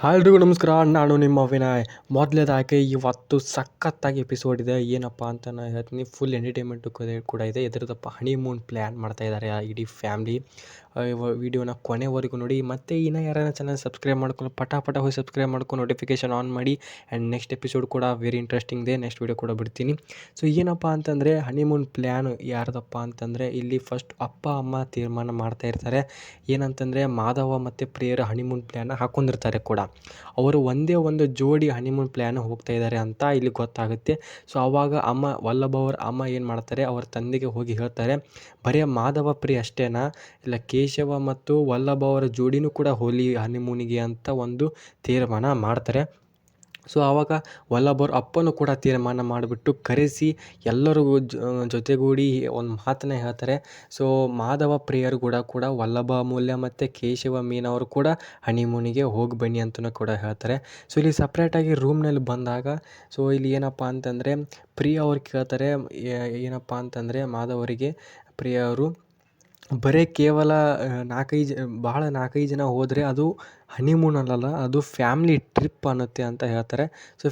Hi ಎಲ್ರಿಗೂ ನಮಸ್ಕಾರ. ನಾನು ನಿಮ್ಮ ವಿನಯ್. ಮೊದಲನೇದಾಗಿ ಇವತ್ತು ಸಖತ್ತಾಗಿ ಎಪಿಸೋಡ್ ಇದೆ. ಏನಪ್ಪ ಅಂತ ನಾನು ಹೇಳ್ತೀನಿ, ಫುಲ್ ಎಂಟರ್ಟೈನ್ಮೆಂಟು ಕೂಡ ಇದೆ. ಎದುರದಪ್ಪ ಹನಿಮೂನ್ ಪ್ಲ್ಯಾನ್ ಮಾಡ್ತಾ ಇದ್ದಾರೆ ಇಡೀ ಫ್ಯಾಮ್ಲಿ. ವಿಡಿಯೋನ ಕೊನೆವರೆಗೂ ನೋಡಿ. ಮತ್ತು ಇನ್ನೂ ಯಾರನ್ನ ಚಾನಲ್ ಸಬ್ಸ್ಕ್ರೈಬ್ ಮಾಡ್ಕೊಂಡು ಪಟ ಹೋಗಿ ಸಬ್ಸ್ಕ್ರೈಬ್ ಮಾಡ್ಕೊಂಡು ನೋಟಿಫಿಕೇಷನ್ ಆನ್ ಮಾಡಿ. ಆ್ಯಂಡ್ ನೆಕ್ಸ್ಟ್ ಎಪಿಸೋಡ್ ಕೂಡ ವೆರಿ ಇಂಟ್ರೆಸ್ಟಿಂಗ್ ಇದೆ. ನೆಕ್ಸ್ಟ್ ವಿಡಿಯೋ ಕೂಡ ಬಿಡ್ತೀನಿ. ಸೊ ಏನಪ್ಪ ಅಂತಂದರೆ, ಹನಿಮೂನ್ ಪ್ಲ್ಯಾನು ಯಾರ್ದಪ್ಪ ಅಂತಂದರೆ, ಇಲ್ಲಿ ಫಸ್ಟ್ ಅಪ್ಪ ಅಮ್ಮ ತೀರ್ಮಾನ ಮಾಡ್ತಾ ಇರ್ತಾರೆ. ಏನಂತಂದರೆ, ಮಾಧವ ಮತ್ತು ಪ್ರಿಯರ ಹನಿಮೂನ್ ಪ್ಲ್ಯಾನ್ನ ಹಾಕ್ಕೊಂಡಿರ್ತಾರೆ ಕೂಡ. ಅವರು ಒಂದೇ ಒಂದು ಜೋಡಿ ಹನಿಮೂನ್ ಪ್ಲ್ಯಾನ್ ಹೋಗ್ತಾ ಇದ್ದಾರೆ ಅಂತ ಇಲ್ಲಿ ಗೊತ್ತಾಗುತ್ತೆ. ಸೊ ಆವಾಗ ವಲ್ಲಭ ಅವ್ರ ಅಮ್ಮ ಏನು ಮಾಡ್ತಾರೆ, ಅವ್ರ ತಂದೆಗೆ ಹೋಗಿ ಹೇಳ್ತಾರೆ, ಬರೀ ಮಾಧವ ಪ್ರಿಯ ಅಷ್ಟೇನಾ, ಇಲ್ಲ ಕೇಶವ ಮತ್ತು ವಲ್ಲಭ ಅವರ ಜೋಡಿನೂ ಕೂಡ ಹೋಲಿ ಹನಿಮೂನಿಗೆ ಅಂತ ಒಂದು ತೀರ್ಮಾನ ಮಾಡ್ತಾರೆ. ಸೊ ಆವಾಗ ವಲ್ಲಭ ಅವ್ರ ಅಪ್ಪನೂ ಕೂಡ ತೀರ್ಮಾನ ಮಾಡಿಬಿಟ್ಟು ಕರೆಸಿ ಎಲ್ಲರಿಗೂ ಜೊತೆಗೂಡಿ ಒಂದು ಮಾತನ್ನ ಹೇಳ್ತಾರೆ. ಸೊ ಮಾಧವ ಪ್ರಿಯರು ಕೂಡ ವಲ್ಲಭ ಅಮೂಲ್ಯ ಮತ್ತು ಕೇಶವ ಮೀನವರು ಕೂಡ ಹನಿಮೂನಿಗೆ ಹೋಗಿ ಬನ್ನಿ ಅಂತಲೂ ಕೂಡ ಹೇಳ್ತಾರೆ. ಸೊ ಇಲ್ಲಿ ಸಪ್ರೇಟಾಗಿ ರೂಮ್ನಲ್ಲಿ ಬಂದಾಗ, ಸೊ ಇಲ್ಲಿ ಏನಪ್ಪ ಅಂತಂದರೆ, ಪ್ರಿಯ ಅವ್ರು ಕೇಳ್ತಾರೆ, ಏನಪ್ಪ ಅಂತಂದರೆ ಮಾಧವರಿಗೆ ಪ್ರಿಯ ಅವರು ಬರೀ ಕೇವಲ 4-5 ಜನ ಹೋದರೆ ಅದು ಹನಿಮೂನ್ ಅಲ್ಲಲ್ಲ, ಅದು ಫ್ಯಾಮ್ಲಿ ಟ್ರಿಪ್ ಅನ್ನುತ್ತೆ ಅಂತ ಹೇಳ್ತಾರೆ. ಸೊ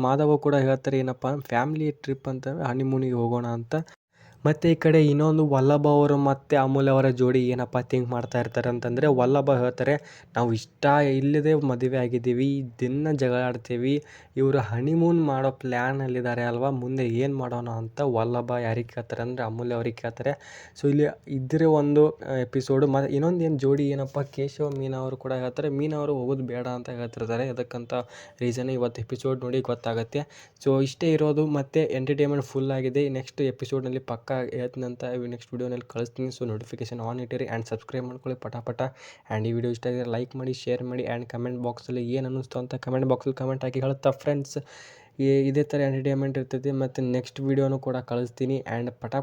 ಮಾಧವ ಕೂಡ ಹೇಳ್ತಾರೆ, ಏನಪ್ಪ ಫ್ಯಾಮ್ಲಿ ಟ್ರಿಪ್ ಅಂತಂದರೆ ಹನಿಮೂನಿಗೆ ಹೋಗೋಣ ಅಂತ. ಮತ್ತು ಈ ಕಡೆ ಇನ್ನೊಂದು ವಲ್ಲಭ ಅವರು ಮತ್ತು ಅಮೂಲ್ಯ ಅವರ ಜೋಡಿ ಏನಪ್ಪ ಥಿಂಕ್ ಮಾಡ್ತಾ ಇರ್ತಾರೆ ಅಂತಂದರೆ, ವಲ್ಲಭ ಹೇಳ್ತಾರೆ, ನಾವು ಇಷ್ಟ ಇಲ್ಲದೆ ಮದುವೆ ಆಗಿದ್ದೀವಿ, ದಿನ ಜಗಳ ಆಡ್ತೀವಿ, ಇವರು ಹನಿಮೂನ್ ಮಾಡೋ ಪ್ಲ್ಯಾನಲ್ಲಿದ್ದಾರೆ ಅಲ್ವಾ, ಮುಂದೆ ಏನು ಮಾಡೋಣ ಅಂತ ವಲ್ಲಭ ಯಾರಿಗೆ ಕೇಳ್ತಾರೆ ಅಂದರೆ ಅಮೂಲ್ಯ ಅವ್ರಿಗೆ ಕೇಳ್ತಾರೆ. ಸೊ ಇಲ್ಲಿ ಇದ್ದರೆ ಒಂದು ಎಪಿಸೋಡು. ಮತ್ತು ಇನ್ನೊಂದು ಏನು ಜೋಡಿ ಏನಪ್ಪ, ಕೇಶವ ಮೀನಾ ಅವರು ಕೂಡ ಹೇಳ್ತಾರೆ, ಮೀನಾ ಅವರು ಹೋಗೋದು ಬೇಡ ಅಂತ ಹೇಳ್ತಿರ್ತಾರೆ. ಅದಕ್ಕಂತ ರೀಸನ್ ಇವತ್ತು ಎಪಿಸೋಡ್ ನೋಡಿ ಗೊತ್ತಾಗುತ್ತೆ. ಸೊ ಇಷ್ಟೇ ಇರೋದು, ಮತ್ತು ಎಂಟರ್ಟೈನ್ಮೆಂಟ್ ಫುಲ್ ಆಗಿದೆ. ನೆಕ್ಸ್ಟ್ ಎಪಿಸೋಡ್ನಲ್ಲಿ ಪಕ್ಕ ಹೇಳ್ತೀನಂತ ನೆಕ್ಸ್ಟ್ ವೀಡಿಯೋನಲ್ಲಿ ಕಳಿಸ್ತೀನಿ. ಸೊ ನೋಟಿಫಿಕೇಷನ್ ಆನ್ ಇಟ್ಟಿರಿ ಆ್ಯಂಡ್ ಸಬ್ಸ್ಕ್ರೈಬ್ ಮಾಡ್ಕೊಳ್ಳಿ ಪಟ. ಆ್ಯಂಡ್ ಈ ವಿಡಿಯೋ ಇಷ್ಟ ಆಗಿದ್ರೆ ಲೈಕ್ ಮಾಡಿ, ಶೇರ್ ಮಾಡಿ, ಆ್ಯಂಡ್ ಕಮೆಂಟ್ ಬಾಕ್ಸಲ್ಲಿ ಏನು ಅನ್ನಿಸ್ತು ಅಂತ ಕಮೆಂಟ್ ಬಾಕ್ಸಲ್ಲಿ ಕಮೆಂಟ್ ಹಾಕಿ ಹೇಳುತ್ತಾ ಫ್ರೆಂಡ್ಸ್. ಇದೇ ಥರ ಎಂಟರ್ಟೈನ್ಮೆಂಟ್ ಇರ್ತೈತಿ. ಮತ್ತು ನೆಕ್ಸ್ಟ್ ವೀಡಿಯೋನು ಕೂಡ ಕಳಿಸ್ತೀನಿ. ಆ್ಯಂಡ್ ಪಟ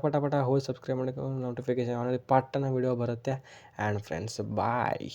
ಹೋಗಿ ಸಬ್ಸ್ಕ್ರೈಬ್ ಮಾಡ್ಕೊಂಡು ನೋಟಿಫಿಕೇಷನ್ ಆನ್ ಪಟ್ಟನ ವೀಡಿಯೋ ಬರುತ್ತೆ. And friends bye.